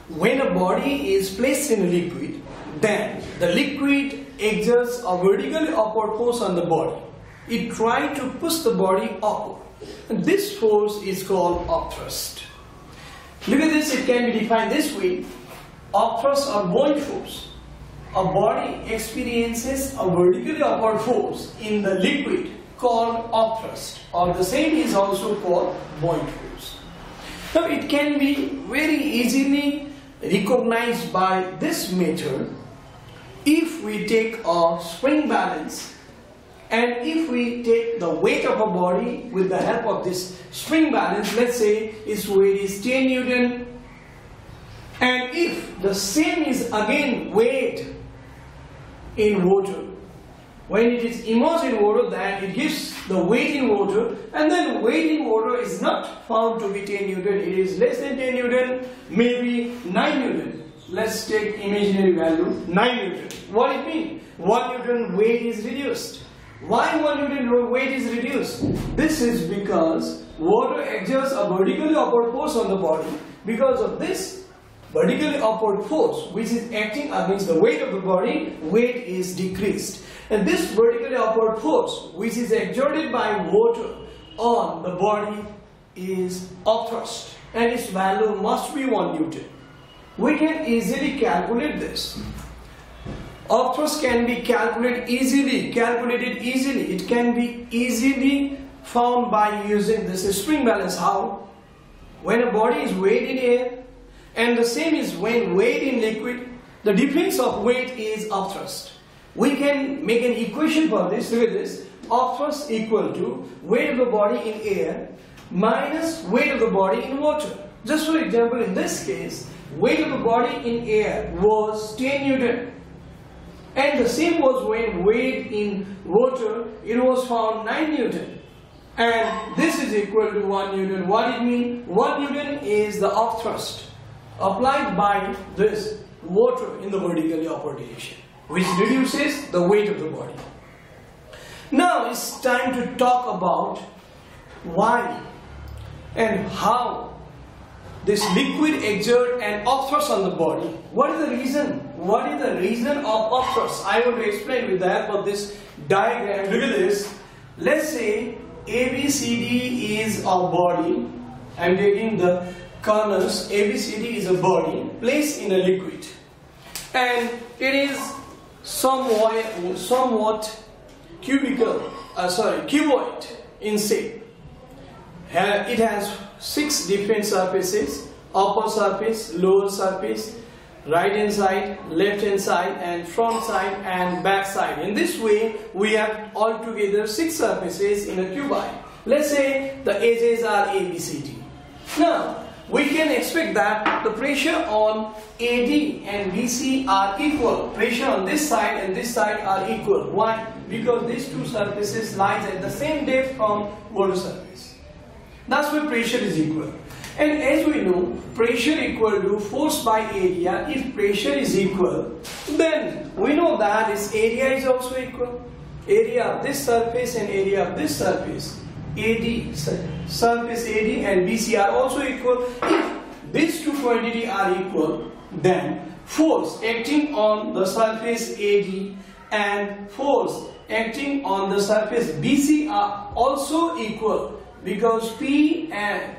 when a body is placed in a liquid, then the liquid exerts a vertically upward force on the body. It tries to push the body upward. And this force is called upthrust. Look at this, it can be defined this way. Upthrust or buoyant force. A body experiences a vertically upward force in the liquid called upthrust, or the same is also called buoyant force. Now it can be very easily recognized by this method if we take a spring balance and if we take the weight of a body with the help of this spring balance. Let's say its weight is 10 Newton, and if the same is again weight in water, when it is immersed in water, then it gives the weight in water, and then weight in water is not found to be 10 Newton, it is less than 10 Newton, maybe 9 Newton. Let's take imaginary value 9 Newton. What it means? 1 Newton weight is reduced. Why 1 Newton weight is reduced? This is because water exerts a vertically upward force on the body. Because of this vertically upward force which is acting against the weight of the body, weight is decreased. And this vertically upward force which is exerted by water on the body is upthrust, and its value must be 1 Newton. We can easily calculate this. Upthrust can be calculated easily. It can be easily found by using this spring balance. How? When a body is weighed in air and the same is when weighed in liquid, the difference of weight is upthrust. We can make an equation for this. Look at this. Upthrust equal to weight of the body in air minus weight of the body in water. Just for example, in this case, weight of the body in air was 10 Newton. And the same was when weighed in water, it was found 9 Newton. And this is equal to 1 Newton. What it means? 1 Newton is the upthrust applied by this water in the vertically upward direction, which reduces the weight of the body. Now it's time to talk about why and how this liquid exert an upthrust on the body. What is the reason? What is the reason of upthrust? I want to explain with the help of this diagram. Look at this. Let's say ABCD is a body. I am taking the corners. ABCD is a body placed in a liquid, and it is somewhat cuboid in shape. It has 6 different surfaces: upper surface, lower surface, right hand side, left hand side, and front side and back side. In this way we have altogether 6 surfaces in a cuboid. Let's say the edges are ABCD. Now we can expect that the pressure on AD and BC are equal. Pressure on this side and this side are equal. Why? Because these 2 surfaces lie at the same depth from water surface. That's why pressure is equal. And as we know, pressure equal to force by area. If pressure is equal, then we know that its area is also equal. Area of this surface and area of this surface, surface AD and BC are also equal. If these 2 quantities are equal, then force acting on the surface AD and force acting on the surface BC are also equal. Because P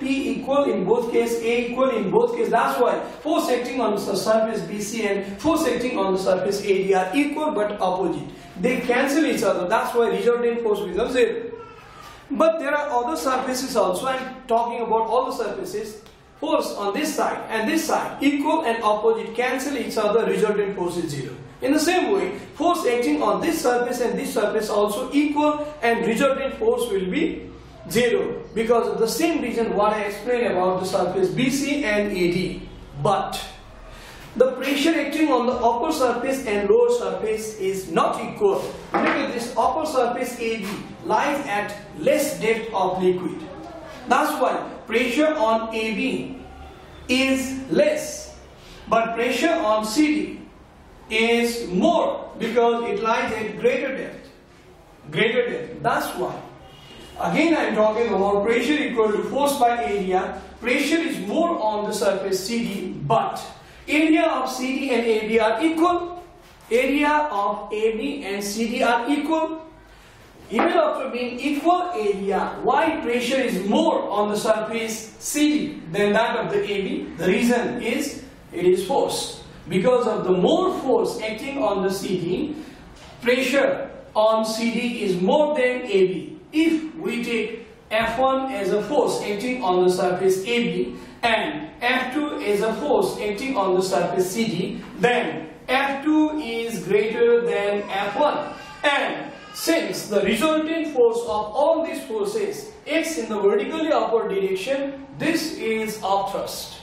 equal in both cases, A equal in both cases. That's why force acting on the surface BC and force acting on the surface AD are equal but opposite. They cancel each other. That's why resultant force becomes 0. But there are other surfaces also. I'm talking about all the surfaces. Force on this side and this side equal and opposite, cancel each other, resultant force is 0. In the same way, force acting on this surface and this surface also equal and resultant force will be 0, because of the same reason what I explained about the surface BC and AD. But the pressure acting on the upper surface and lower surface is not equal. Look at this, upper surface AD lies at less depth of liquid. That's why pressure on AB is less, but pressure on CD is more because it lies at greater depth. That's why. Again I am talking about pressure equal to force by area. Pressure is more on the surface CD, but area of CD and AB are equal. Area of AB and CD are equal. Even after being equal area, why pressure is more on the surface CD than that of the AB? The reason is it is force. Because of the more force acting on the CD, pressure on CD is more than AB. If we take F1 as a force acting on the surface AB and F2 as a force acting on the surface CD, then F2 is greater than F1. And since the resultant force of all these forces acts in the vertically upward direction, this is upthrust.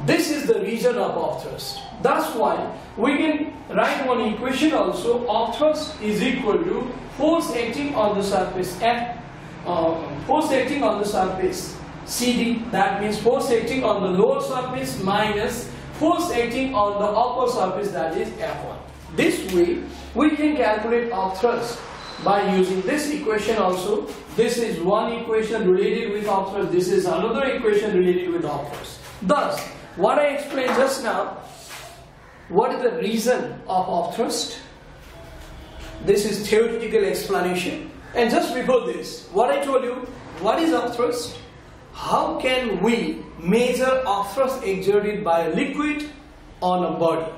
This is the region of upthrust. That's why we can write one equation also. Upthrust is equal to force acting on the surface force acting on the surface CD. That means force acting on the lower surface minus force acting on the upper surface, that is F1. This way we can calculate upthrust by using this equation also. This is one equation related with upthrust. This is another equation related with upthrust. Thus, what I explained just now, what is the reason of upthrust? This is theoretical explanation. And just before this, what I told you, what is upthrust? How can we measure upthrust exerted by a liquid on a body?